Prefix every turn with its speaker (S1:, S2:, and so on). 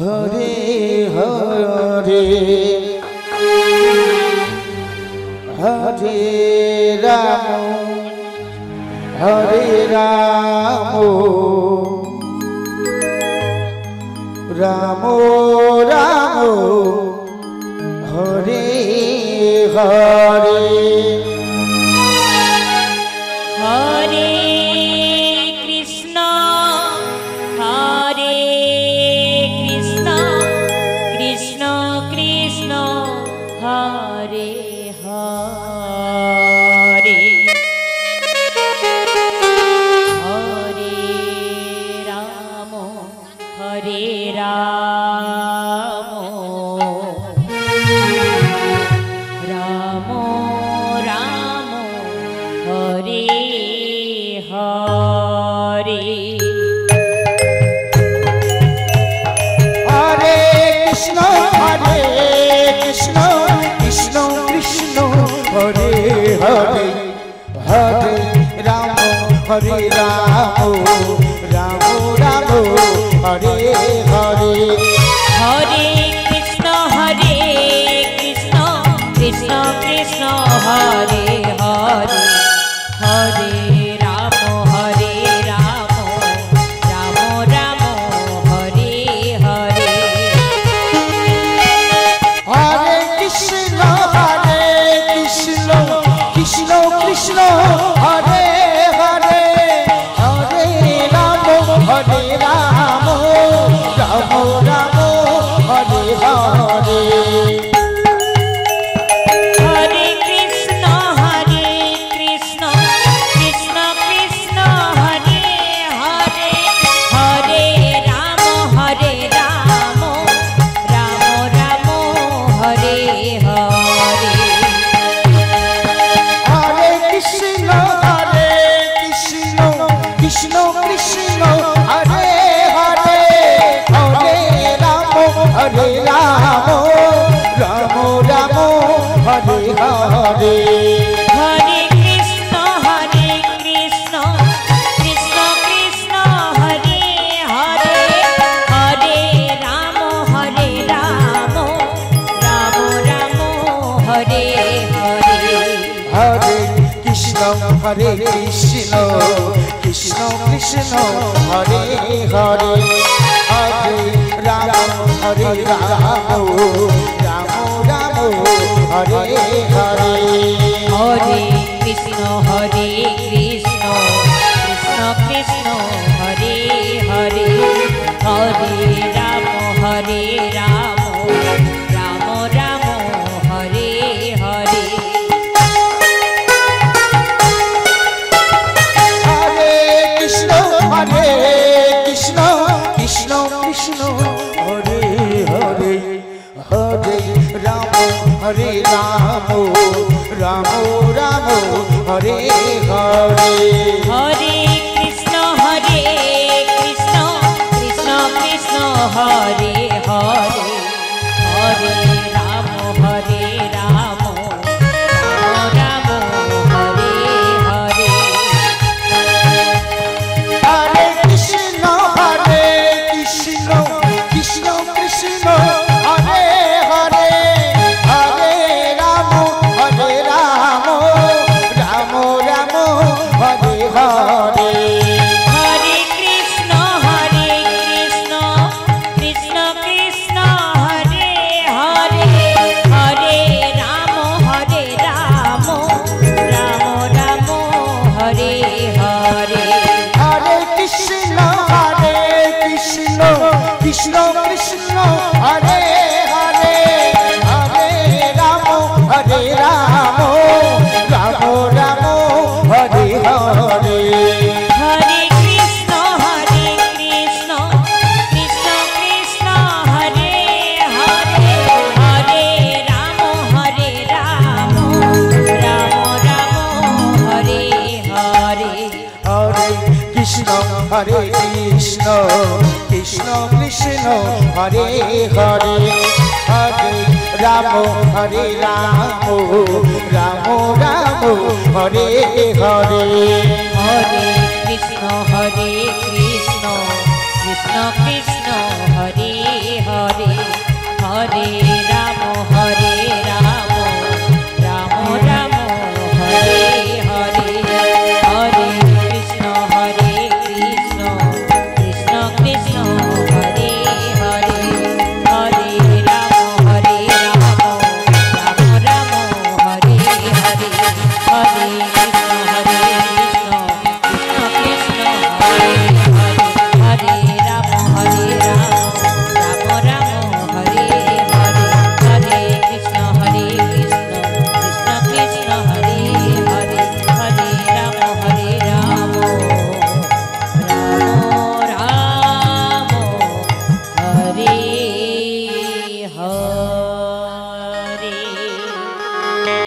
S1: Hare Hare Hare Ram Hare Ram Ram Ram Hare Hare
S2: Hare Krishna Krishna Krishna Hare Hare Hare Ram Hare Ram Ram Ram Hare Hare
S1: Hare Krishna Krishna Krishna Hare Hare Hare Ram Hare Ram Ram Ram Hare Hare
S2: Hare Krishna Krishna Krishna Hare Hare Hare Ram Ram Ram Hare Hare
S1: Hare Krishna Krishna Krishna Hare Hare Hare Ram Ram Ram Ram Hare Hare
S2: Hare Krishna Krishna Krishna Hare Hare Hare Ram Ram Ram Hare Hare
S1: Hare Krishna Krishna Krishna Hare Hare Hare Ram Ram Ram Hare Hare
S2: Hare Krishna Krishna Krishna Krishna Hare Hare Hare Ram Ram Ram Hare Hare
S1: Hare Krishna Krishna Krishna Hare Hare Hare Ram Ram Ram Hare Hare
S2: Hare Krishna Krishna Krishna Hare Hare Hare Ram Ram Ram Hare Hare
S1: Hare Krishna Krishna Krishna Hare Hare Hare Ram Ram Ram Hare Hare
S2: Hare Krishna Krishna Krishna Hare Hare Hare Ram Ram Ram Hare Hare
S1: Hare Krishna Krishna Krishna Hare Hare Hare Ram Ram Ram Hare Hare
S2: Hare Krishna Krishna Krishna Hare Hare Hare Ram Ram Ram Hare Hare
S1: Hare Krishna Krishna Krishna Hare Hare Hare Ram Ram Ram Hare Hare
S2: Hare Krishna Krishna Krishna Hare Hare Hare Ram Ram Ram Hare Hare
S1: Hare Krishna Krishna Krishna Hare Hare Hare Ram Ram Ram Hare Hare
S2: Hare Krishna Krishna Krishna Hare Hare Hare Ram